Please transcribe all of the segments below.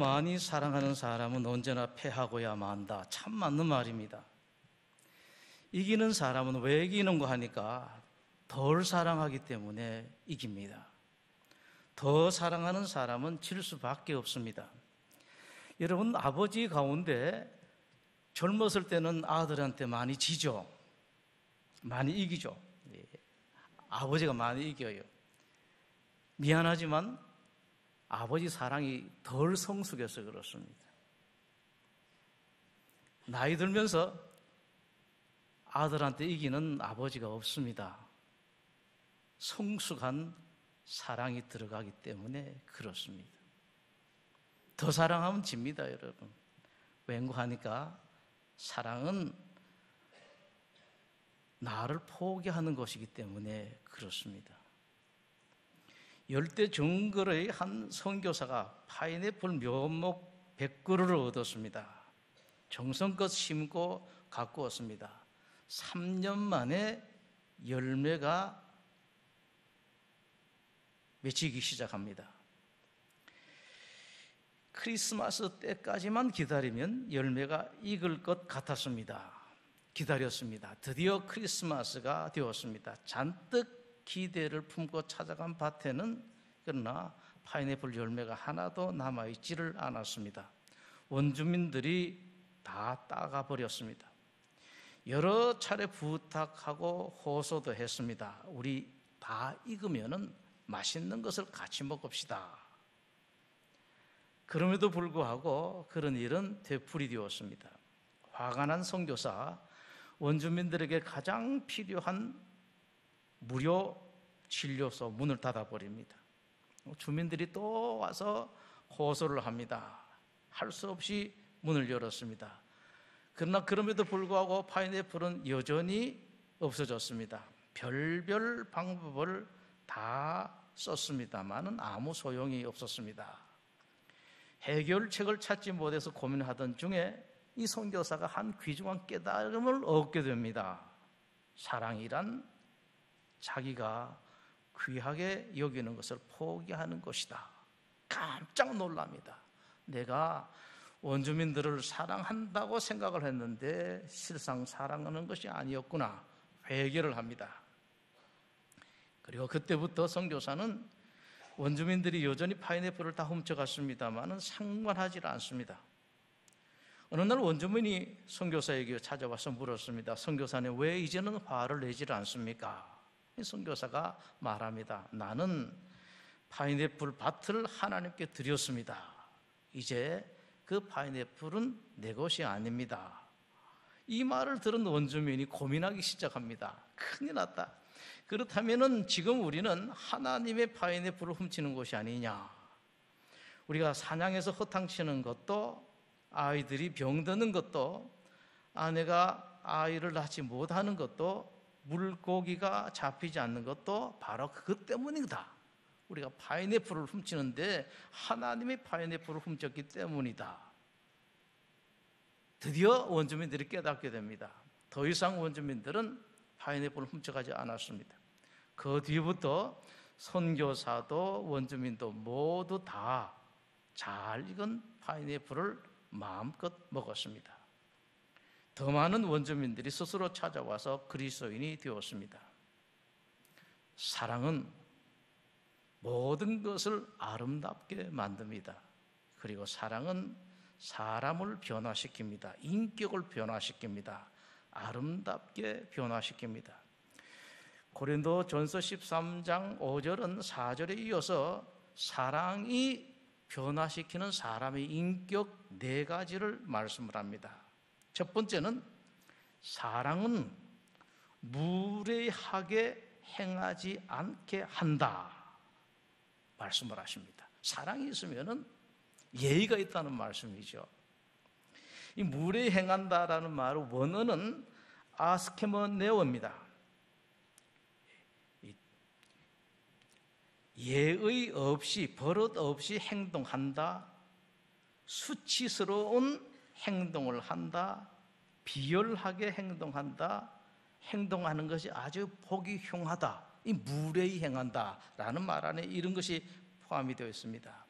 많이 사랑하는 사람은 언제나 패하고야 만다. 참 맞는 말입니다. 이기는 사람은 왜 이기는가 하니까 덜 사랑하기 때문에 이깁니다. 더 사랑하는 사람은 질 수밖에 없습니다. 여러분, 아버지 가운데 젊었을 때는 아들한테 많이 지죠. 많이 이기죠. 아버지가 많이 이겨요. 미안하지만 아버지 사랑이 덜 성숙해서 그렇습니다. 나이 들면서 아들한테 이기는 아버지가 없습니다. 성숙한 사랑이 들어가기 때문에 그렇습니다. 더 사랑하면 집니다, 여러분. 왠가 하니까 사랑은 나를 포기하는 것이기 때문에 그렇습니다. 열대 정글의 한 선교사가 파인애플 묘목 100그루를 얻었습니다. 정성껏 심고 가꾸었습니다. 3년 만에 열매가 맺히기 시작합니다. 크리스마스 때까지만 기다리면 열매가 익을 것 같았습니다. 기다렸습니다. 드디어 크리스마스가 되었습니다. 잔뜩 기대를 품고 찾아간 밭에는 그러나 파인애플 열매가 하나도 남아있지를 않았습니다. 원주민들이 다 따가버렸습니다. 여러 차례 부탁하고 호소도 했습니다. 우리 다 익으면은 맛있는 것을 같이 먹읍시다. 그럼에도 불구하고 그런 일은 되풀이 되었습니다. 화가 난 선교사, 원주민들에게 가장 필요한 무료 진료소 문을 닫아버립니다. 주민들이 또 와서 호소를 합니다. 할 수 없이 문을 열었습니다. 그러나 그럼에도 불구하고 파인애플은 여전히 없어졌습니다. 별별 방법을 다 썼습니다만은 아무 소용이 없었습니다. 해결책을 찾지 못해서 고민하던 중에 이 선교사가 한 귀중한 깨달음을 얻게 됩니다. 사랑이란 자기가 귀하게 여기는 것을 포기하는 것이다. 깜짝 놀랍니다. 내가 원주민들을 사랑한다고 생각을 했는데 실상 사랑하는 것이 아니었구나. 회개를 합니다. 그리고 그때부터 선교사는 원주민들이 여전히 파인애플을 다 훔쳐갔습니다만 상관하지 않습니다. 어느 날 원주민이 선교사에게 찾아와서 물었습니다. 선교사님, 왜 이제는 화를 내질 않습니까? 선교사가 말합니다. 나는 파인애플 밭을 하나님께 드렸습니다. 이제 그 파인애플은 내 것이 아닙니다. 이 말을 들은 원주민이 고민하기 시작합니다. 큰일 났다. 그렇다면 지금 우리는 하나님의 파인애플을 훔치는 것이 아니냐. 우리가 사냥해서 허탕치는 것도, 아이들이 병드는 것도, 아내가 아이를 낳지 못하는 것도, 물고기가 잡히지 않는 것도 바로 그것 때문이다. 우리가 파인애플을 훔치는데 하나님의 파인애플을 훔쳤기 때문이다. 드디어 원주민들이 깨닫게 됩니다. 더 이상 원주민들은 파인애플을 훔쳐가지 않았습니다. 그 뒤부터 선교사도 원주민도 모두 다 잘 익은 파인애플을 마음껏 먹었습니다. 더 많은 원주민들이 스스로 찾아와서 그리스도인이 되었습니다. 사랑은 모든 것을 아름답게 만듭니다. 그리고 사랑은 사람을 변화시킵니다. 인격을 변화시킵니다. 아름답게 변화시킵니다. 고린도 전서 13장 5절은 4절에 이어서 사랑이 변화시키는 사람의 인격 4가지를 말씀을 합니다. 첫 번째는 사랑은 무례하게 행하지 않게 한다 말씀을 하십니다. 사랑이 있으면 예의가 있다는 말씀이죠. 이 무례히 행한다라는 말의 원어는 아스케모네오입니다. 예의 없이, 버릇 없이 행동한다, 수치스러운 행동을 한다, 비열하게 행동한다, 행동하는 것이 아주 보기 흉하다, 이 무례히 행한다라는 말 안에 이런 것이 포함이 되어 있습니다.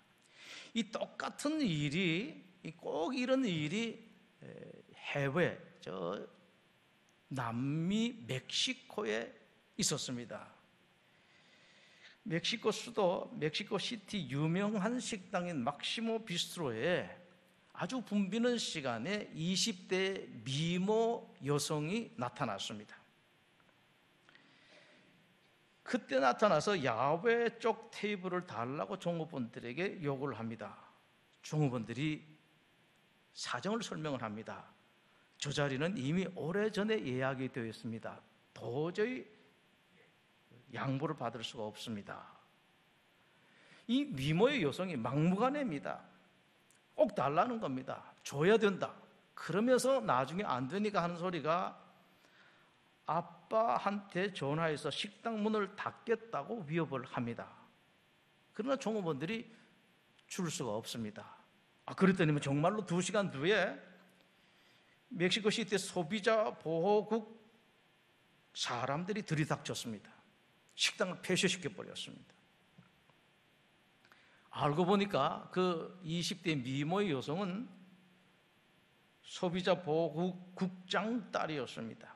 이 똑같은 일이, 꼭 이런 일이 해외, 남미 멕시코에 있었습니다. 멕시코 수도 멕시코 시티 유명한 식당인 막시모 비스트로에 아주 붐비는 시간에 20대 미모 여성이 나타났습니다. 그때 나타나서 야외 쪽 테이블을 달라고 종업원들에게 요구를 합니다. 종업원들이 사정을 설명을 합니다. 저 자리는 이미 오래전에 예약이 되어 있습니다. 도저히 양보를 받을 수가 없습니다. 이 미모의 여성이 막무가내입니다. 꼭 달라는 겁니다. 줘야 된다. 그러면서 나중에 안 되니까 하는 소리가 아빠한테 전화해서 식당 문을 닫겠다고 위협을 합니다. 그러나 종업원들이 줄 수가 없습니다. 그랬더니 정말로 2시간 뒤에 멕시코 시티 소비자 보호국 사람들이 들이닥쳤습니다. 식당을 폐쇄시켜 버렸습니다. 알고 보니까 그 20대 미모의 여성은 소비자 보호국 국장 딸이었습니다.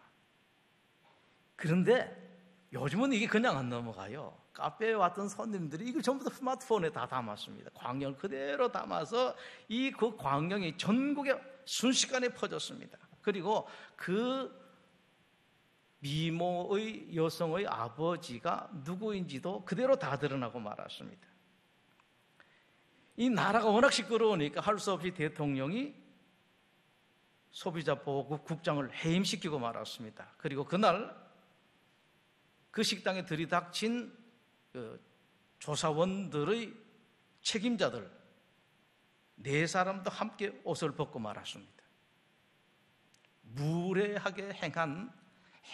그런데 요즘은 이게 그냥 안 넘어가요. 카페에 왔던 손님들이 이걸 전부 다 스마트폰에 다 담았습니다. 광경을 그대로 담아서 그 광경이 전국에 순식간에 퍼졌습니다. 그리고 그 미모의 여성의 아버지가 누구인지도 그대로 다 드러나고 말았습니다. 이 나라가 워낙 시끄러우니까 할 수 없이 대통령이 소비자 보호국 국장을 해임시키고 말았습니다. 그리고 그날 그 식당에 들이닥친 조사원들의 책임자들 4사람도 함께 옷을 벗고 말았습니다. 무례하게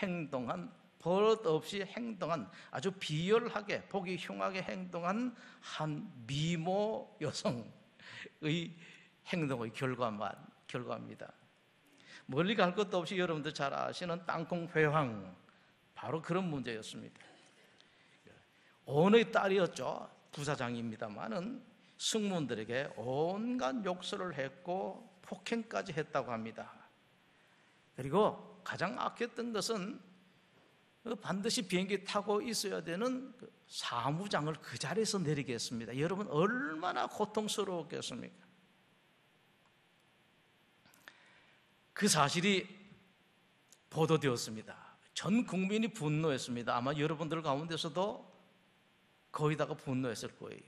행동한 버릇없이 행동한 아주 비열하게 보기 흉하게 행동한 한 미모 여성의 행동의 결과입니다. 멀리 갈 것도 없이 여러분들 잘 아시는 땅콩 회황, 바로 그런 문제였습니다. 언의 딸이었죠. 부사장입니다마는 승무원들에게 온갖 욕설을 했고 폭행까지 했다고 합니다. 그리고 가장 악했던 것은 반드시 비행기 타고 있어야 되는 사무장을 그 자리에서 내리게 했습니다. 여러분 얼마나 고통스러웠겠습니까? 그 사실이 보도되었습니다. 전 국민이 분노했습니다. 아마 여러분들 가운데서도 거의 다가 분노했을 거예요.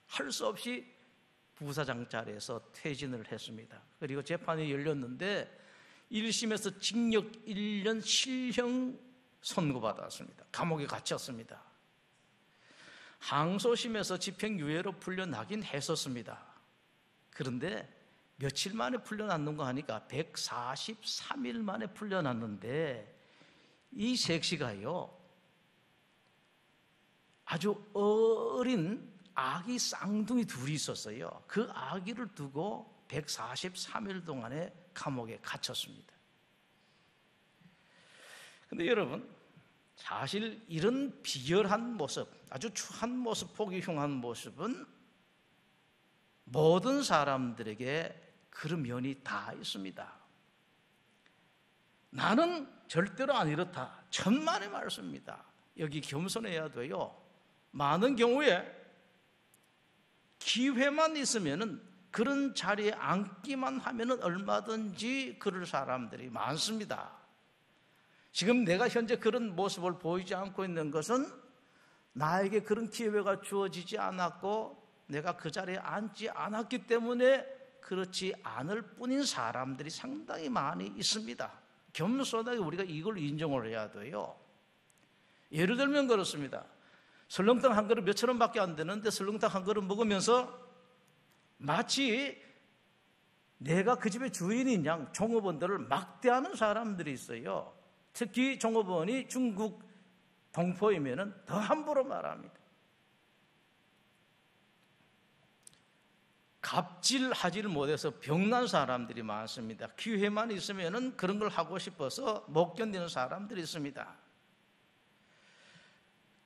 할 수 없이 부사장 자리에서 퇴진을 했습니다. 그리고 재판이 열렸는데 1심에서 징역 1년 실형 선고받았습니다. 감옥에 갇혔습니다. 항소심에서 집행유예로 풀려나긴 했었습니다. 그런데 며칠 만에 풀려났는가 하니까 143일 만에 풀려났는데 이 섹시가요 아주 어린 아기 쌍둥이 둘이 있었어요. 그 아기를 두고 143일 동안에 감옥에 갇혔습니다. 그런데 여러분, 사실 이런 비열한 모습, 아주 추한 모습, 보기 흉한 모습은 모든 사람들에게 그런 면이 다 있습니다. 나는 절대로 안 이렇다. 천만의 말씀입니다. 여기 겸손해야 돼요. 많은 경우에 기회만 있으면은 그런 자리에 앉기만 하면은 얼마든지 그럴 사람들이 많습니다. 지금 내가 현재 그런 모습을 보이지 않고 있는 것은 나에게 그런 기회가 주어지지 않았고 내가 그 자리에 앉지 않았기 때문에 그렇지 않을 뿐인 사람들이 상당히 많이 있습니다. 겸손하게 우리가 이걸 인정을 해야 돼요. 예를 들면 그렇습니다. 설렁탕 한 그릇 몇천 원밖에 안 되는데 설렁탕 한 그릇 먹으면서 마치 내가 그 집의 주인인 양 종업원들을 막대하는 사람들이 있어요. 특히 종업원이 중국 동포이면 더 함부로 말합니다. 갑질하지를 못해서 병난 사람들이 많습니다. 기회만 있으면 그런 걸 하고 싶어서 못 견디는 사람들이 있습니다.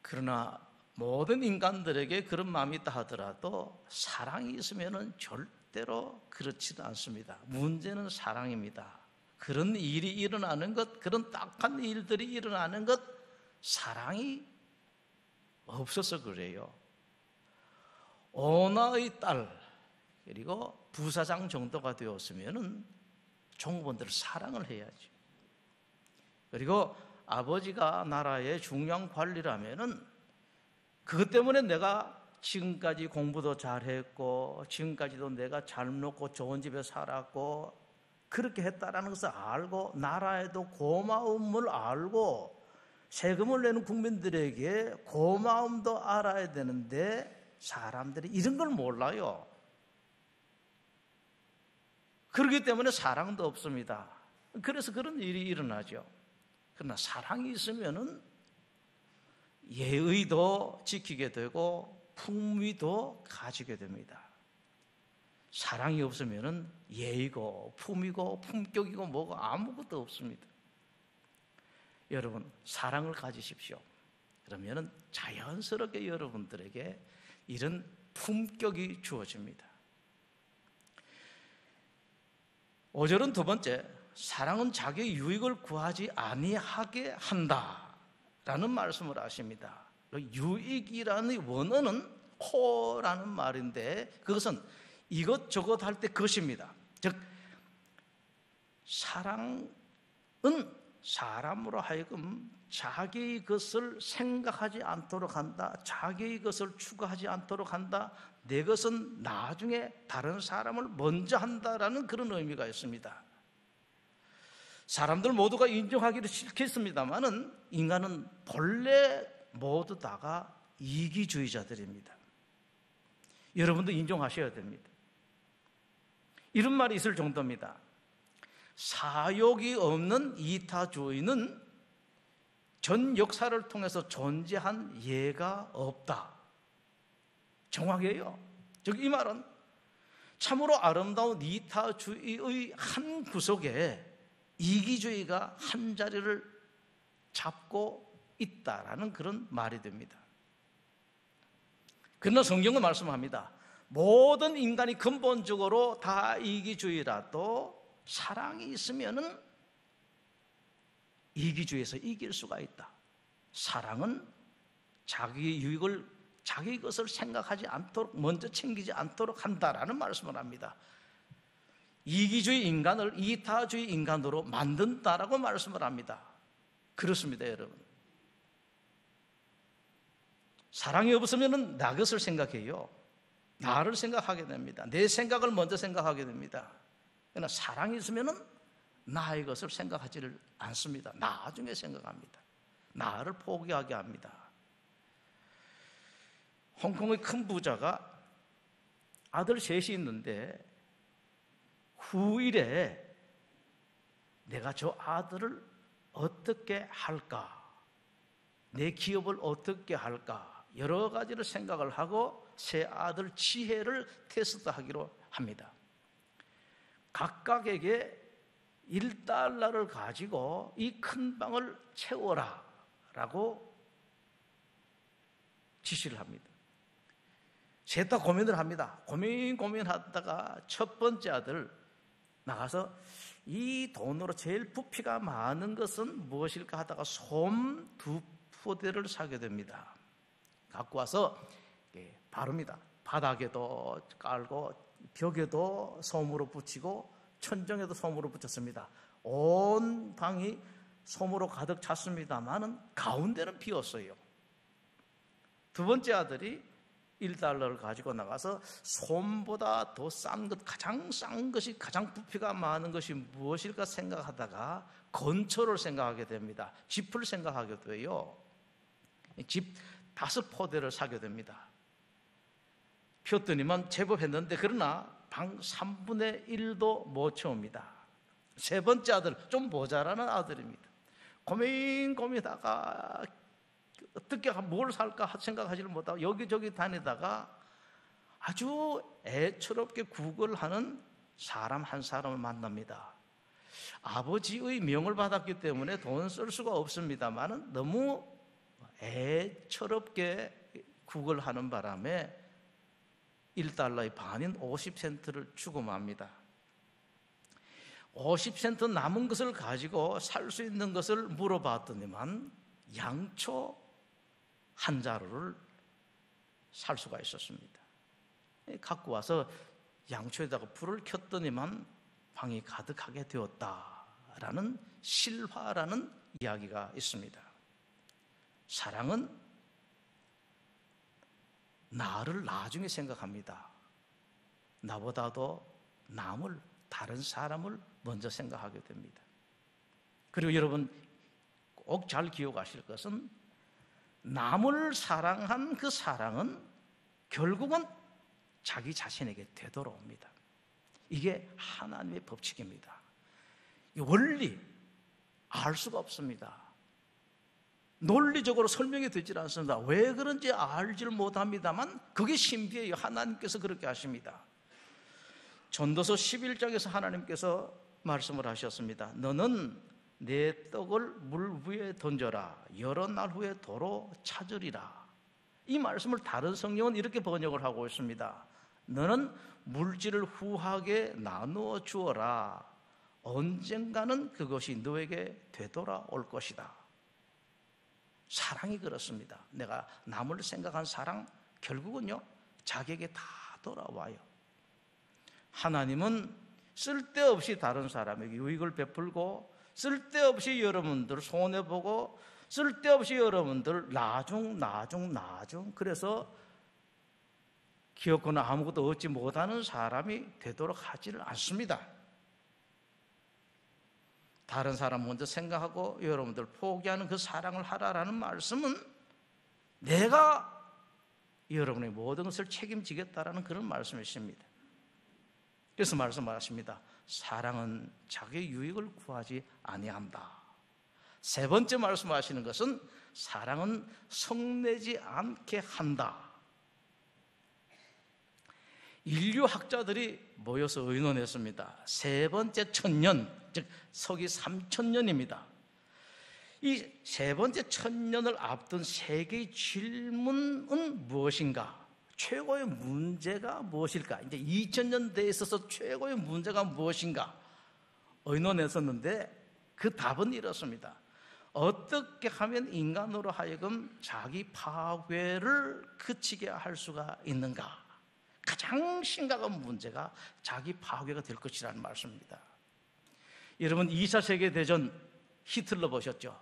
그러나 모든 인간들에게 그런 마음이 있다 하더라도 사랑이 있으면 절대로 그렇지는 않습니다. 문제는 사랑입니다. 그런 일이 일어나는 것, 그런 딱한 일들이 일어나는 것, 사랑이 없어서 그래요. 오나의 딸, 그리고 부사장 정도가 되었으면 종업원들을 사랑을 해야지. 그리고 아버지가 나라의 중요한 관리라면은 그것 때문에 내가 지금까지 공부도 잘했고 지금까지도 내가 잘 먹고 좋은 집에 살았고 그렇게 했다라는 것을 알고 나라에도 고마움을 알고 세금을 내는 국민들에게 고마움도 알아야 되는데 사람들이 이런 걸 몰라요. 그렇기 때문에 사랑도 없습니다. 그래서 그런 일이 일어나죠. 그러나 사랑이 있으면은 예의도 지키게 되고 품위도 가지게 됩니다. 사랑이 없으면은 예의고 품위고 품격이고 뭐가 아무것도 없습니다. 여러분, 사랑을 가지십시오. 그러면은 자연스럽게 여러분들에게 이런 품격이 주어집니다. 5절은 두 번째, 사랑은 자기의 유익을 구하지 아니하게 한다라는 말씀을 하십니다. 유익이라는 원어는 코라는 말인데 그것은 이것저것 할 때 것입니다. 즉 사랑은 사람으로 하여금 자기의 것을 생각하지 않도록 한다. 자기의 것을 추구하지 않도록 한다. 내 것은 나중에 다른 사람을 먼저 한다라는 그런 의미가 있습니다. 사람들 모두가 인정하기를 싫겠습니다만은 인간은 본래 모두 다가 이기주의자들입니다. 여러분도 인정하셔야 됩니다. 이런 말이 있을 정도입니다. 사욕이 없는 이타주의는 전 역사를 통해서 존재한 예가 없다. 정확해요. 즉 이 말은 참으로 아름다운 이타주의의 한 구석에 이기주의가 한 자리를 잡고 있다라는 그런 말이 됩니다. 그러나 성경은 말씀합니다. 모든 인간이 근본적으로 다 이기주의라도 사랑이 있으면은 이기주의에서 이길 수가 있다. 사랑은 자기의 유익을 자기 것을 생각하지 않도록 먼저 챙기지 않도록 한다라는 말씀을 합니다. 이기주의 인간을 이타주의 인간으로 만든다라고 말씀을 합니다. 그렇습니다, 여러분. 사랑이 없으면 나 것을 생각해요. 나를 생각하게 됩니다. 내 생각을 먼저 생각하게 됩니다. 그러나 사랑이 있으면 나의 것을 생각하지를 않습니다. 나중에 생각합니다. 나를 포기하게 합니다. 홍콩의 큰 부자가 아들 셋이 있는데 후일에 내가 저 아들을 어떻게 할까? 내 기업을 어떻게 할까? 여러 가지를 생각을 하고 세 아들 지혜를 테스트하기로 합니다. 각각에게 1달러를 가지고 이 큰 방을 채워라 라고 지시를 합니다. 셋 다 고민을 합니다. 고민하다가 첫 번째 아들 나가서 이 돈으로 제일 부피가 많은 것은 무엇일까 하다가 솜 2포대를 사게 됩니다. 갖고 와서 바릅니다. 바닥에도 깔고 벽에도 솜으로 붙이고 천정에도 솜으로 붙였습니다. 온 방이 솜으로 가득 찼습니다만은 가운데는 비었어요. 두 번째 아들이 1달러를 가지고 나가서 솜보다 더 싼 것, 가장 싼 것이, 가장 부피가 많은 것이 무엇일까 생각하다가 건초를 생각하게 됩니다. 짚을 생각하게 돼요. 집 5포대를 사게 됩니다. 폈더니만 제법 했는데 그러나 방 3분의 1도 못 채웁니다. 세 번째 아들, 좀 모자라는 아들입니다. 고민하다가 어떻게 뭘 살까 생각하지를 못하고 여기저기 다니다가 아주 애처롭게 구걸하는 사람 한 사람을 만납니다. 아버지의 명을 받았기 때문에 돈 쓸 수가 없습니다만 너무 애처롭게 구걸하는 바람에 1달러의 반인 50센트를 주고 맙니다. 50센트 남은 것을 가지고 살 수 있는 것을 물어봤더니만 양초 한 자루를 살 수가 있었습니다. 갖고 와서 양초에다가 불을 켰더니만 방이 가득하게 되었다라는 실화라는 이야기가 있습니다. 사랑은 나를 나중에 생각합니다. 나보다도 남을, 다른 사람을 먼저 생각하게 됩니다. 그리고 여러분 꼭 잘 기억하실 것은 남을 사랑한 그 사랑은 결국은 자기 자신에게 되돌아옵니다. 이게 하나님의 법칙입니다. 이 원리 알 수가 없습니다. 논리적으로 설명이 되질 않습니다. 왜 그런지 알지를 못합니다만 그게 신비예요. 하나님께서 그렇게 하십니다. 전도서 11장에서 하나님께서 말씀을 하셨습니다. 너는 내 떡을 물 위에 던져라. 여러 날 후에 도로 찾으리라. 이 말씀을 다른 성경은 이렇게 번역을 하고 있습니다. 너는 물질을 후하게 나누어 주어라. 언젠가는 그것이 너에게 되돌아올 것이다. 사랑이 그렇습니다. 내가 남을 생각한 사랑 결국은요 자기에게 다 돌아와요. 하나님은 쓸데없이 다른 사람에게 유익을 베풀고 쓸데없이 여러분들 손해보고 쓸데없이 여러분들 나중 그래서 기어코나 아무것도 얻지 못하는 사람이 되도록 하지를 않습니다. 다른 사람 먼저 생각하고 여러분들 포기하는 그 사랑을 하라라는 말씀은 내가 여러분의 모든 것을 책임지겠다라는 그런 말씀이십니다. 그래서 말씀하십니다. 사랑은 자기 유익을 구하지 아니한다. 세 번째 말씀하시는 것은 사랑은 성내지 않게 한다. 인류학자들이 모여서 의논했습니다. 세 번째 천년, 즉 서기 3000년입니다. 이 세 번째 천년을 앞둔 세계의 질문은 무엇인가? 최고의 문제가 무엇일까? 이제 2000년대에 있어서 최고의 문제가 무엇인가? 의논했었는데 그 답은 이렇습니다. 어떻게 하면 인간으로 하여금 자기 파괴를 그치게 할 수가 있는가? 가장 심각한 문제가 자기 파괴가 될 것이라는 말씀입니다. 여러분 2차 세계대전 히틀러 보셨죠?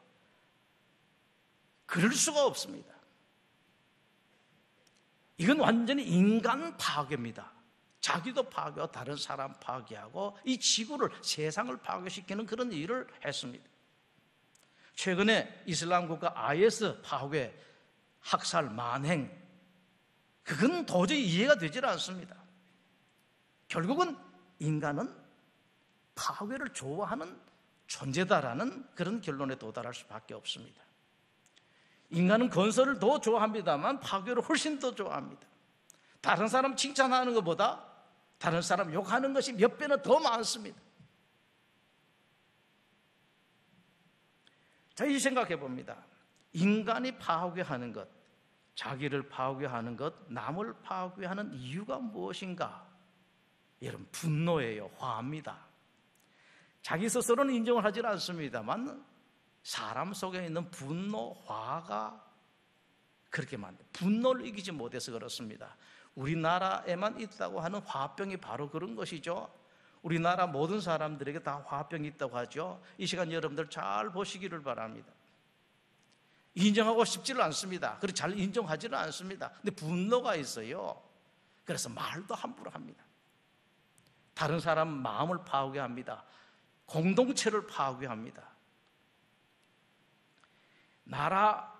그럴 수가 없습니다. 이건 완전히 인간 파괴입니다. 자기도 파괴하고 다른 사람 파괴하고 이 지구를, 세상을 파괴시키는 그런 일을 했습니다. 최근에 이슬람 국가 IS 파괴, 학살, 만행, 그건 도저히 이해가 되질 않습니다. 결국은 인간은 파괴를 좋아하는 존재다라는 그런 결론에 도달할 수밖에 없습니다. 인간은 건설을 더 좋아합니다만 파괴를 훨씬 더 좋아합니다. 다른 사람 칭찬하는 것보다 다른 사람 욕하는 것이 몇 배나 더 많습니다. 자, 이 생각해 봅니다. 인간이 파괴하는 것, 자기를 파괴하는 것, 남을 파괴하는 이유가 무엇인가? 여러분, 분노예요. 화입니다. 자기 스스로는 인정을 하지 않습니다만 사람 속에 있는 분노, 화가 그렇게 많아요. 분노를 이기지 못해서 그렇습니다. 우리나라에만 있다고 하는 화병이 바로 그런 것이죠. 우리나라 모든 사람들에게 다 화병이 있다고 하죠. 이 시간 여러분들 잘 보시기를 바랍니다. 인정하고 싶지를 않습니다. 그리고 잘 인정하지는 않습니다. 근데 분노가 있어요. 그래서 말도 함부로 합니다. 다른 사람 마음을 파괴합니다. 공동체를 파괴합니다. 나라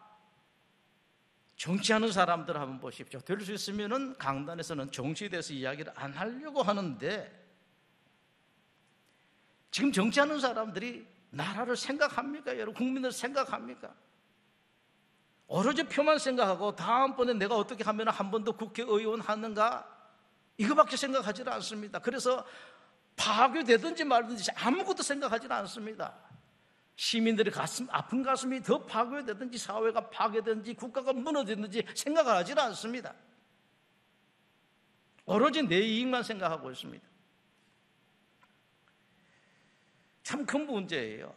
정치하는 사람들 한번 보십시오. 될 수 있으면은 강단에서는 정치에 대해서 이야기를 안 하려고 하는데 지금 정치하는 사람들이 나라를 생각합니까? 여러분, 국민을 생각합니까? 오로지 표만 생각하고 다음번에 내가 어떻게 하면 한 번 더 국회의원 하는가? 이거밖에 생각하지 않습니다. 그래서 파괴되든지 말든지 아무것도 생각하지 않습니다. 시민들의 아픈 가슴이 더 파괴되든지 사회가 파괴되든지 국가가 무너지든지 생각을 하지 않습니다. 오로지 내 이익만 생각하고 있습니다. 참 큰 문제예요.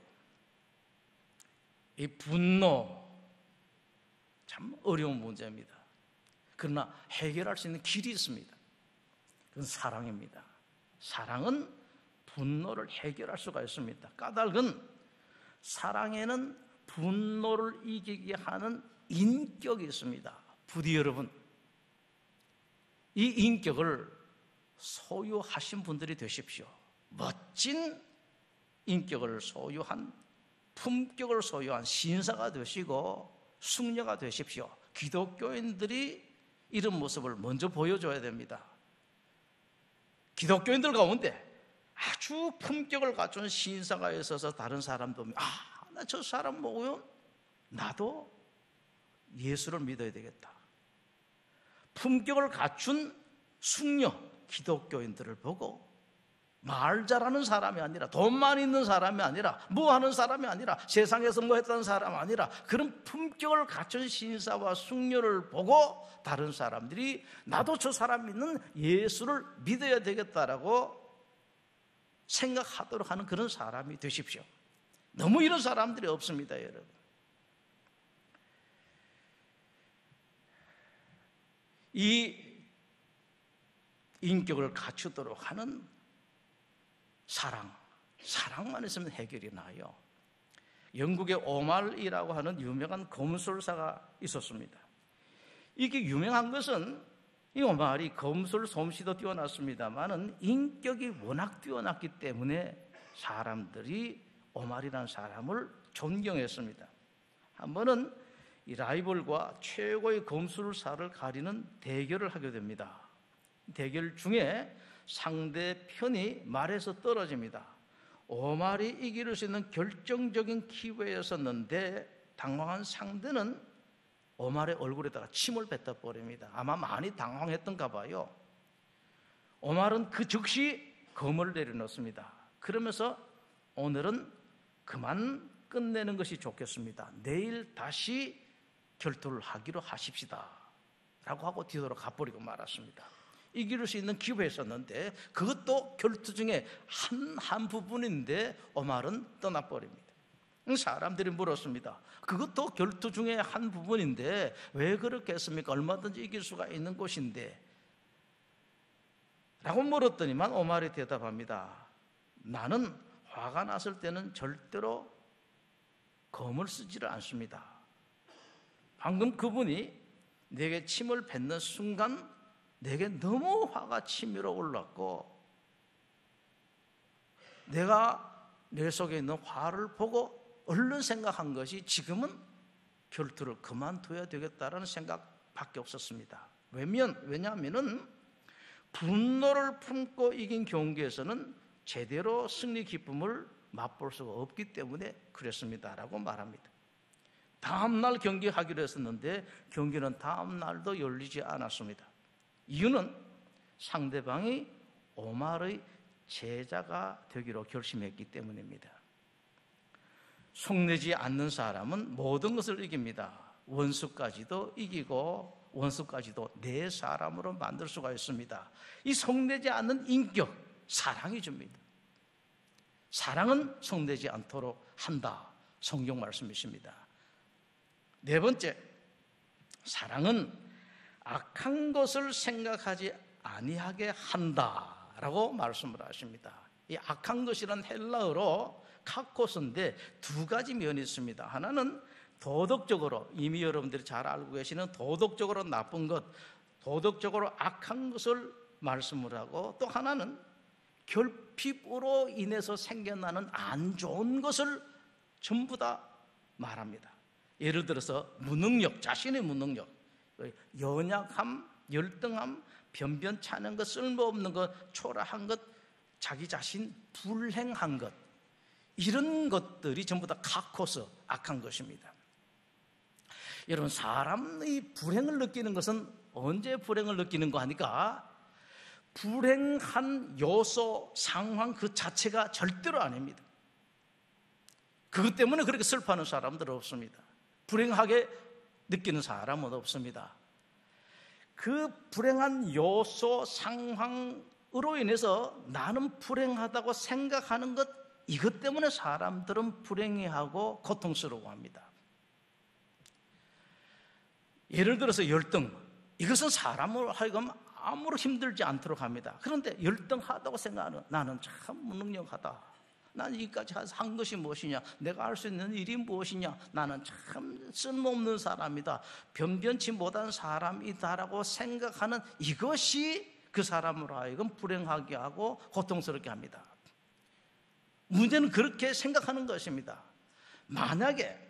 이 분노 참 어려운 문제입니다. 그러나 해결할 수 있는 길이 있습니다. 그건 사랑입니다. 사랑은 분노를 해결할 수가 있습니다. 까닭은 사랑에는 분노를 이기게 하는 인격이 있습니다. 부디 여러분, 이 인격을 소유하신 분들이 되십시오. 멋진 인격을 소유한, 품격을 소유한 신사가 되시고 숙녀가 되십시오. 기독교인들이 이런 모습을 먼저 보여줘야 됩니다. 기독교인들 가운데 아주 품격을 갖춘 신사가 있어서 다른 사람도 나 저 사람 보고요 나도 예수를 믿어야 되겠다. 품격을 갖춘 숙녀 기독교인들을 보고 말 잘하는 사람이 아니라 돈만 있는 사람이 아니라 뭐 하는 사람이 아니라 세상에서 뭐 했다는 사람 아니라 그런 품격을 갖춘 신사와 숙녀를 보고 다른 사람들이 나도 저 사람 믿는 예수를 믿어야 되겠다라고 생각하도록 하는 그런 사람이 되십시오. 너무 이런 사람들이 없습니다, 여러분. 이 인격을 갖추도록 하는 사랑만 있으면 해결이 나요. 영국의 오말이라고 하는 유명한 검술사가 있었습니다. 이게 유명한 것은 이 오말이 검술 솜씨도 뛰어났습니다만은 인격이 워낙 뛰어났기 때문에 사람들이 오말이라는 사람을 존경했습니다. 한 번은 이 라이벌과 최고의 검술사를 가리는 대결을 하게 됩니다. 대결 중에 상대편이 말에서 떨어집니다. 오말이 이길 수 있는 결정적인 기회였었는데 당황한 상대는 오말의 얼굴에다가 침을 뱉어 버립니다. 아마 많이 당황했던가 봐요. 오말은 그 즉시 검을 내려놓습니다. 그러면서 오늘은 그만 끝내는 것이 좋겠습니다. 내일 다시 결투를 하기로 하십시다 라고 하고 뒤돌아 가버리고 말았습니다. 이길 수 있는 기회였었는데 그것도 결투 중에 한 부분인데 오말은 떠나버립니다. 사람들이 물었습니다. 그것도 결투 중에 한 부분인데 왜 그렇게 했습니까? 얼마든지 이길 수가 있는 곳인데 라고 물었더니만 오말이 대답합니다. 나는 화가 났을 때는 절대로 검을 쓰지를 않습니다. 방금 그분이 내게 침을 뱉는 순간 내게 너무 화가 치밀어 올랐고 내가 내 속에 있는 화를 보고 얼른 생각한 것이 지금은 결투를 그만둬야 되겠다라는 생각밖에 없었습니다. 왜냐하면 분노를 품고 이긴 경기에서는 제대로 승리 기쁨을 맛볼 수가 없기 때문에 그랬습니다라고 말합니다. 다음 날 경기하기로 했었는데 경기는 다음 날도 열리지 않았습니다. 이유는 상대방이 오말의 제자가 되기로 결심했기 때문입니다. 속내지 않는 사람은 모든 것을 이깁니다. 원수까지도 이기고 원수까지도 내 사람으로 만들 수가 있습니다. 이 속내지 않는 인격, 사랑이 줍니다. 사랑은 속내지 않도록 한다. 성경 말씀이십니다. 네 번째, 사랑은 악한 것을 생각하지 아니하게 한다라고 말씀을 하십니다. 이 악한 것이란 헬라어로 카코스인데 두 가지 면이 있습니다. 하나는 도덕적으로 이미 여러분들이 잘 알고 계시는 도덕적으로 나쁜 것, 도덕적으로 악한 것을 말씀을 하고 또 하나는 결핍으로 인해서 생겨나는 안 좋은 것을 전부 다 말합니다. 예를 들어서 무능력, 자신의 무능력, 연약함, 열등함, 변변찮은 것, 쓸모없는 것, 초라한 것, 자기 자신 불행한 것, 이런 것들이 전부 다 카코스, 악한 것입니다. 여러분, 사람의 불행을 느끼는 것은 언제 불행을 느끼는 거 하니까 불행한 요소, 상황 그 자체가 절대로 아닙니다. 그것 때문에 그렇게 슬퍼하는 사람들은 없습니다. 불행하게 느끼는 사람은 없습니다. 그 불행한 요소 상황으로 인해서 나는 불행하다고 생각하는 것, 이것 때문에 사람들은 불행해하고 고통스러워합니다. 예를 들어서 열등, 이것은 사람을 하여금 아무로 힘들지 않도록 합니다. 그런데 열등하다고 생각하는, 나는 참 무능력하다, 나는 여기까지 한 것이 무엇이냐, 내가 할 수 있는 일이 무엇이냐, 나는 참 쓸모없는 사람이다, 변변치 못한 사람이다라고 생각하는 이것이 그 사람으로 하여금 불행하게 하고 고통스럽게 합니다. 문제는 그렇게 생각하는 것입니다. 만약에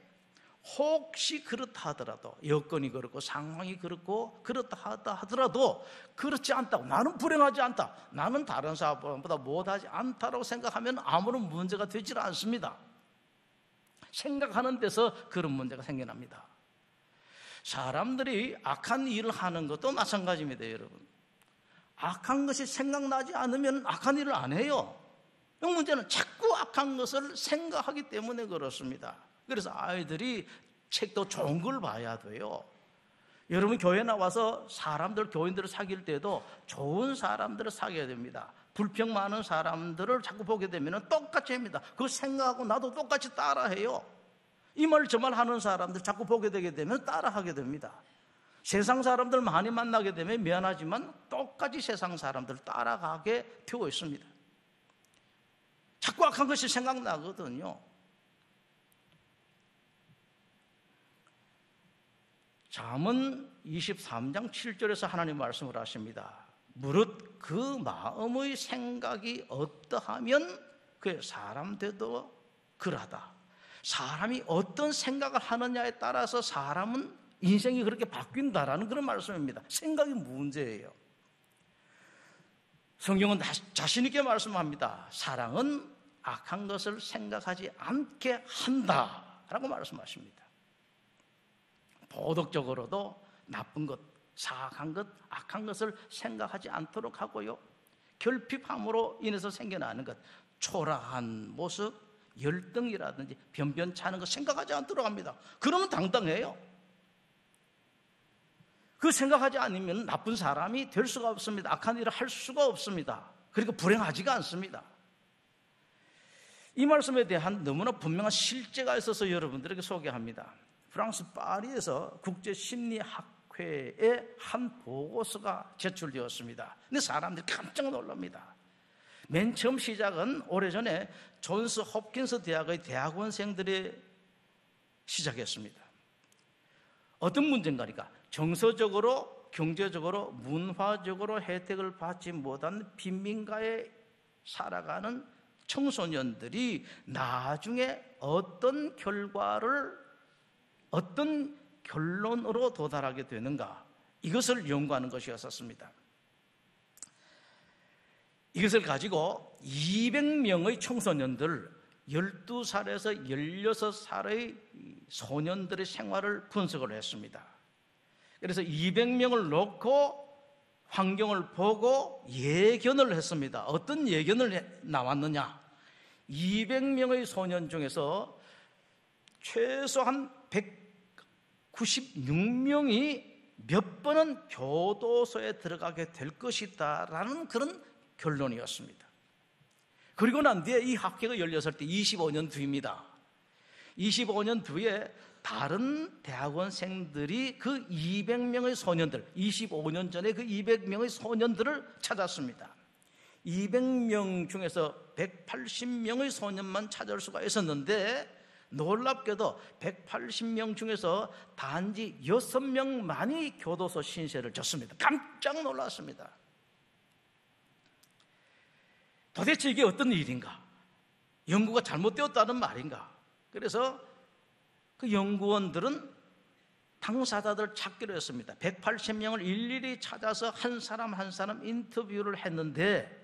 혹시 그렇다 하더라도, 여건이 그렇고 상황이 그렇고 그렇다 하더라도 그렇지 않다고, 나는 불행하지 않다, 나는 다른 사람보다 못하지 않다라고 생각하면 아무런 문제가 되질 않습니다. 생각하는 데서 그런 문제가 생겨납니다. 사람들이 악한 일을 하는 것도 마찬가지입니다. 여러분, 악한 것이 생각나지 않으면 악한 일을 안 해요. 이 문제는 자꾸 악한 것을 생각하기 때문에 그렇습니다. 그래서 아이들이 책도 좋은 걸 봐야 돼요. 여러분, 교회 나와서 사람들, 교인들을 사귈 때도 좋은 사람들을 사귀어야 됩니다. 불평 많은 사람들을 자꾸 보게 되면 똑같이 합니다. 그거 생각하고 나도 똑같이 따라해요. 이 말 저 말 하는 사람들 자꾸 보게 되게 되면 따라하게 됩니다. 세상 사람들 많이 만나게 되면 미안하지만 똑같이 세상 사람들 따라가게 되어 있습니다. 자꾸 악한 것이 생각나거든요. 잠언 23장 7절에서 하나님 말씀을 하십니다. 무릇 그 마음의 생각이 어떠하면 그 사람 되도 그러하다. 사람이 어떤 생각을 하느냐에 따라서 사람은 인생이 그렇게 바뀐다라는 그런 말씀입니다. 생각이 문제예요. 성경은 자신 있게 말씀합니다. 사랑은 악한 것을 생각하지 않게 한다라고 말씀하십니다. 도덕적으로도 나쁜 것, 사악한 것, 악한 것을 생각하지 않도록 하고요, 결핍함으로 인해서 생겨나는 것, 초라한 모습, 열등이라든지 변변찮은 것 생각하지 않도록 합니다. 그러면 당당해요. 그 생각하지 않으면 나쁜 사람이 될 수가 없습니다. 악한 일을 할 수가 없습니다. 그리고 불행하지가 않습니다. 이 말씀에 대한 너무나 분명한 실제가 있어서 여러분들에게 소개합니다. 프랑스 파리에서 국제심리학회의 한 보고서가 제출되었습니다. 근데 사람들이 깜짝 놀랍니다. 맨 처음 시작은 오래전에 존스 홉킨스 대학의 대학원생들이 시작했습니다. 어떤 문제인가니까, 정서적으로, 경제적으로, 문화적으로 혜택을 받지 못한 빈민가에 살아가는 청소년들이 나중에 어떤 결론으로 도달하게 되는가, 이것을 연구하는 것이었습니다. 이것을 가지고 200명의 청소년들, 12살에서 16살의 소년들의 생활을 분석을 했습니다. 그래서 200명을 놓고 환경을 보고 예견을 했습니다. 어떤 예견을 나왔느냐, 200명의 소년 중에서 최소한 196명이 몇 번은 교도소에 들어가게 될 것이다 라는 그런 결론이었습니다. 그리고 난 뒤에 이 학회가 열렸을 때 25년 뒤입니다. 25년 뒤에 다른 대학원생들이 그 200명의 소년들, 25년 전에 그 200명의 소년들을 찾았습니다. 200명 중에서 180명의 소년만 찾을 수가 있었는데, 놀랍게도 180명 중에서 단지 6명만이 교도소 신세를 졌습니다. 깜짝 놀랐습니다. 도대체 이게 어떤 일인가? 연구가 잘못되었다는 말인가? 그래서 그 연구원들은 당사자들 찾기로 했습니다. 180명을 일일이 찾아서 한 사람 한 사람 인터뷰를 했는데,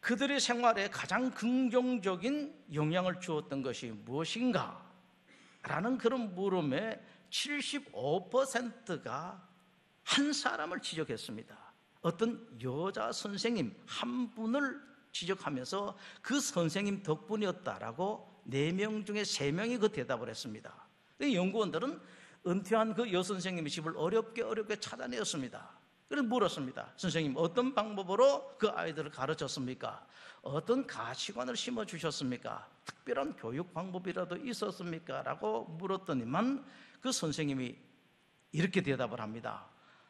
그들의 생활에 가장 긍정적인 영향을 주었던 것이 무엇인가? 라는 그런 물음에 75%가 한 사람을 지적했습니다. 어떤 여자 선생님 한 분을 지적하면서 그 선생님 덕분이었다라고 4명 중에 3명이 그 대답을 했습니다. 연구원들은 은퇴한 그 여선생님의 집을 어렵게 찾아내었습니다. 그래서 물었습니다. 선생님, 어떤 방법으로 그 아이들을 가르쳤습니까? 어떤 가치관을 심어주셨습니까? 특별한 교육 방법이라도 있었습니까? 라고 물었더니만 그 선생님이 이렇게 대답을 합니다.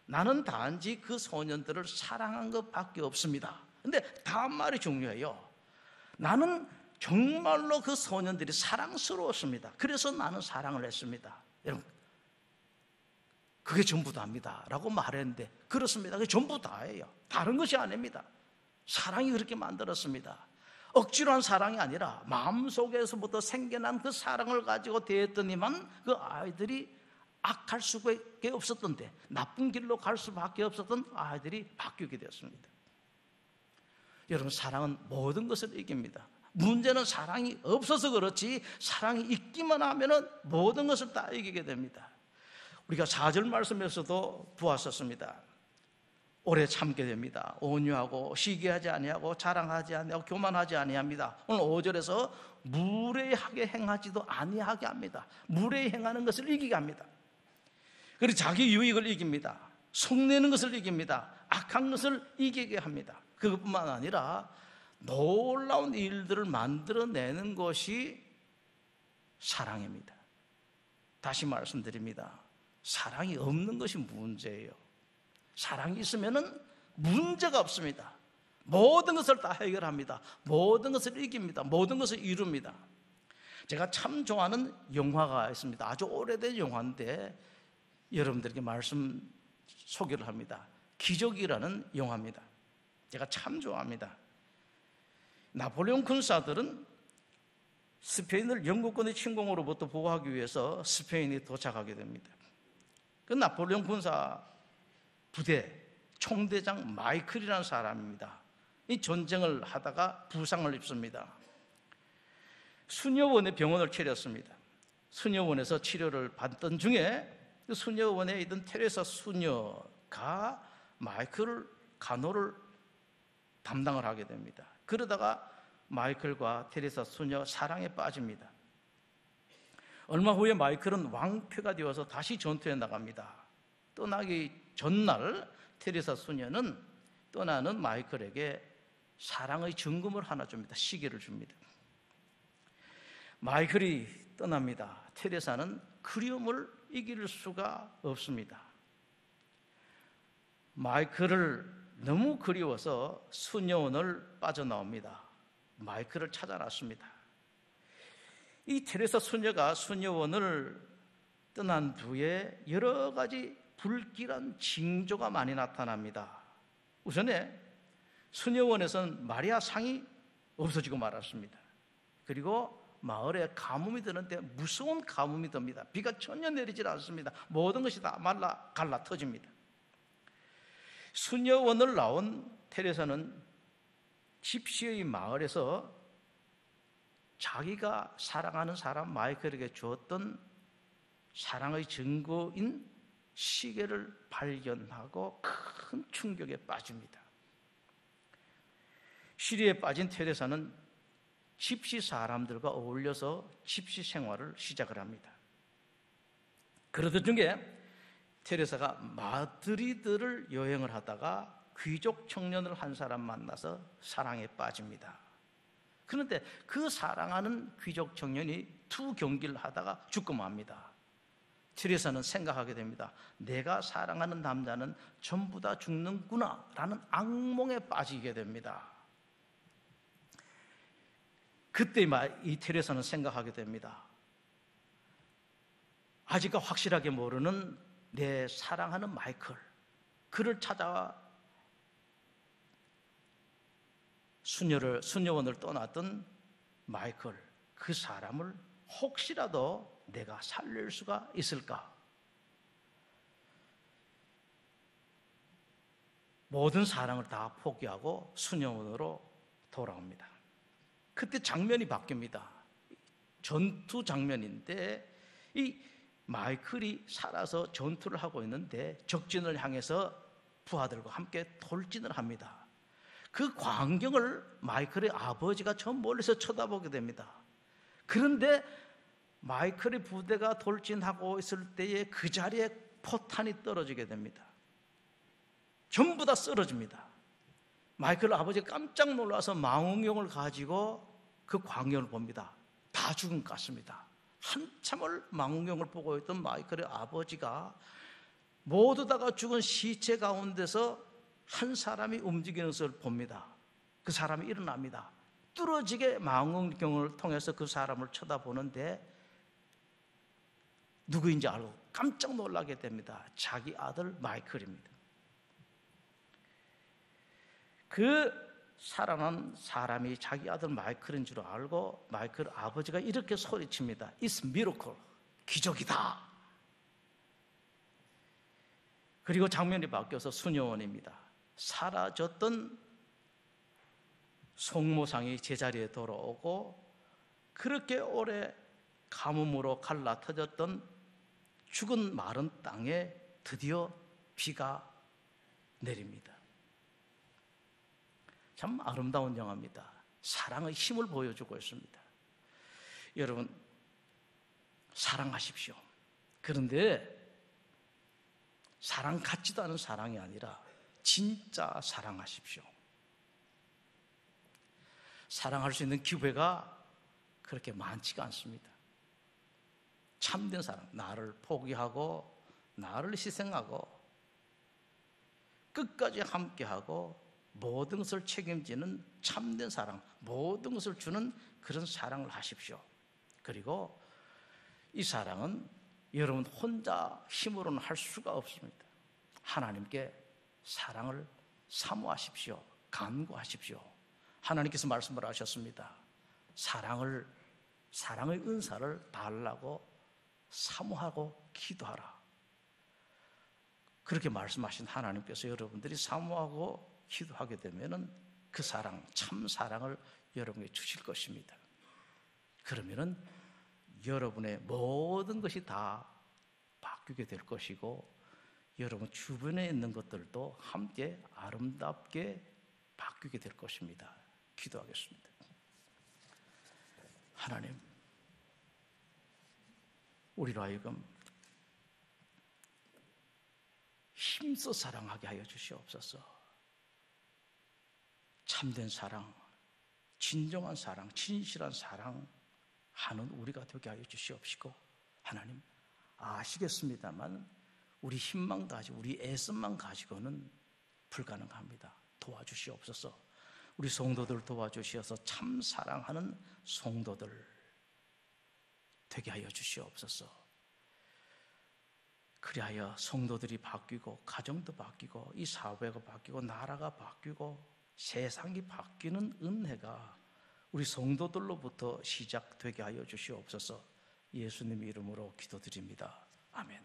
나는 단지 그 소년들을 사랑한 것밖에 없습니다. 근데 다음 말이 중요해요. 나는 정말로 그 소년들이 사랑스러웠습니다. 그래서 나는 사랑을 했습니다. 여러분, 그게 전부 다입니다 라고 말했는데, 그렇습니다. 그게 전부 다예요. 다른 것이 아닙니다. 사랑이 그렇게 만들었습니다. 억지로 한 사랑이 아니라 마음속에서부터 생겨난 그 사랑을 가지고 대했더니만 그 아이들이 악할 수밖에 없었던데, 나쁜 길로 갈 수밖에 없었던 아이들이 바뀌게 되었습니다. 여러분, 사랑은 모든 것을 이깁니다. 문제는 사랑이 없어서 그렇지, 사랑이 있기만 하면 모든 것을 다 이기게 됩니다. 우리가 4절 말씀에서도 보았었습니다. 오래 참게 됩니다. 온유하고 시기하지 아니하고 자랑하지 아니하고 교만하지 아니합니다. 오늘 5절에서 무례하게 행하지도 아니하게 합니다. 무례히 행하는 것을 이기게 합니다. 그리고 자기 유익을 이깁니다. 속내는 것을 이깁니다. 악한 것을 이기게 합니다. 그것뿐만 아니라 놀라운 일들을 만들어내는 것이 사랑입니다. 다시 말씀드립니다. 사랑이 없는 것이 문제예요. 사랑이 있으면 문제가 없습니다. 모든 것을 다 해결합니다. 모든 것을 이깁니다. 모든 것을 이룹니다. 제가 참 좋아하는 영화가 있습니다. 아주 오래된 영화인데 여러분들에게 말씀 소개를 합니다. 기적이라는 영화입니다. 제가 참 좋아합니다. 나폴레옹 군사들은 스페인을 영국군의 침공으로부터 보호하기 위해서 스페인에 도착하게 됩니다. 그 나폴레옹 군사 부대 총대장 마이클이라는 사람입니다. 이 전쟁을 하다가 부상을 입습니다. 수녀원에 병원을 차렸습니다. 수녀원에서 치료를 받던 중에 그 수녀원에 있던 테레사 수녀가 마이클 간호를 담당을 하게 됩니다. 그러다가 마이클과 테레사 수녀 사랑에 빠집니다. 얼마 후에 마이클은 왕표가 되어서 다시 전투에 나갑니다. 떠나기 전날 테레사 수녀는 떠나는 마이클에게 사랑의 증거를 하나 줍니다. 시계를 줍니다. 마이클이 떠납니다. 테레사는 그리움을 이길 수가 없습니다. 마이클을 너무 그리워서 수녀원을 빠져나옵니다. 마이클을 찾아 나섭니다. 이 테레사 수녀가 수녀원을 떠난 뒤에 여러 가지 불길한 징조가 많이 나타납니다. 우선에 수녀원에서는 마리아 상이 없어지고 말았습니다. 그리고 마을에 가뭄이 드는데 무서운 가뭄이 듭니다. 비가 전혀 내리질 않습니다. 모든 것이 다 말라 갈라 터집니다. 수녀원을 나온 테레사는 집시의 마을에서 자기가 사랑하는 사람 마이클에게 주었던 사랑의 증거인 시계를 발견하고 큰 충격에 빠집니다. 시리에 빠진 테레사는 집시 사람들과 어울려서 집시 생활을 시작을 합니다. 그러던 중에 테레사가 마드리드를 여행을 하다가 귀족 청년을 한 사람 만나서 사랑에 빠집니다. 그런데 그 사랑하는 귀족 청년이 두 경기를 하다가 죽고 맙니다. 테레사는 생각하게 됩니다. 내가 사랑하는 남자는 전부 다 죽는구나 라는 악몽에 빠지게 됩니다. 그때 이 테레사는 생각하게 됩니다. 아직 확실하게 모르는 내 사랑하는 마이클, 그를 찾아와 수녀원을 떠났던 마이클, 그 사람을 혹시라도 내가 살릴 수가 있을까? 모든 사랑을 다 포기하고 수녀원으로 돌아옵니다. 그때 장면이 바뀝니다. 전투 장면인데 이 마이클이 살아서 전투를 하고 있는데 적진을 향해서 부하들과 함께 돌진을 합니다. 그 광경을 마이클의 아버지가 저 멀리서 쳐다보게 됩니다. 그런데 마이클의 부대가 돌진하고 있을 때에 그 자리에 포탄이 떨어지게 됩니다. 전부 다 쓰러집니다. 마이클 아버지가 깜짝 놀라서 망원경을 가지고 그 광경을 봅니다. 다 죽은 것 같습니다. 한참을 망원경을 보고 있던 마이클의 아버지가 모두 다가 죽은 시체 가운데서 한 사람이 움직이는 것을 봅니다. 그 사람이 일어납니다. 뚫어지게 망원경을 통해서 그 사람을 쳐다보는데 누구인지 알고 깜짝 놀라게 됩니다. 자기 아들 마이클입니다. 그 살아난 사람이 자기 아들 마이클인 줄 알고 마이클 아버지가 이렇게 소리칩니다. It's miracle. 기적이다. 그리고 장면이 바뀌어서 수녀원입니다. 사라졌던 송모상이 제자리에 돌아오고 그렇게 오래 가뭄으로 갈라터졌던 죽은 마른 땅에 드디어 비가 내립니다. 참 아름다운 영화입니다. 사랑의 힘을 보여주고 있습니다. 여러분, 사랑하십시오. 그런데 사랑 같지도 않은 사랑이 아니라 진짜 사랑하십시오. 사랑할 수 있는 기회가 그렇게 많지가 않습니다. 참된 사랑, 나를 포기하고 나를 희생하고 끝까지 함께하고 모든 것을 책임지는 참된 사랑, 모든 것을 주는 그런 사랑을 하십시오. 그리고 이 사랑은 여러분 혼자 힘으로는 할 수가 없습니다. 하나님께 사랑을 사모하십시오. 간구하십시오. 하나님께서 말씀을 하셨습니다. 사랑의 은사를 달라고 사모하고 기도하라. 그렇게 말씀하신 하나님께서 여러분들이 사모하고 기도하게 되면은 그 사랑, 참 사랑을 여러분에게 주실 것입니다. 그러면은 여러분의 모든 것이 다 바뀌게 될 것이고 여러분 주변에 있는 것들도 함께 아름답게 바뀌게 될 것입니다. 기도하겠습니다. 하나님, 우리로 하여금 힘써 사랑하게 하여 주시옵소서. 참된 사랑, 진정한 사랑, 진실한 사랑 하는 우리가 되게 하여 주시옵시고, 하나님 아시겠습니다만 우리 힘만 가지고 우리 애씀만 가지고는 불가능합니다. 도와주시옵소서. 우리 성도들 도와주시어서 참 사랑하는 성도들 되게 하여 주시옵소서. 그리하여 성도들이 바뀌고 가정도 바뀌고 이 사회가 바뀌고 나라가 바뀌고 세상이 바뀌는 은혜가 우리 성도들로부터 시작되게 하여 주시옵소서. 예수님 이름으로 기도드립니다. 아멘.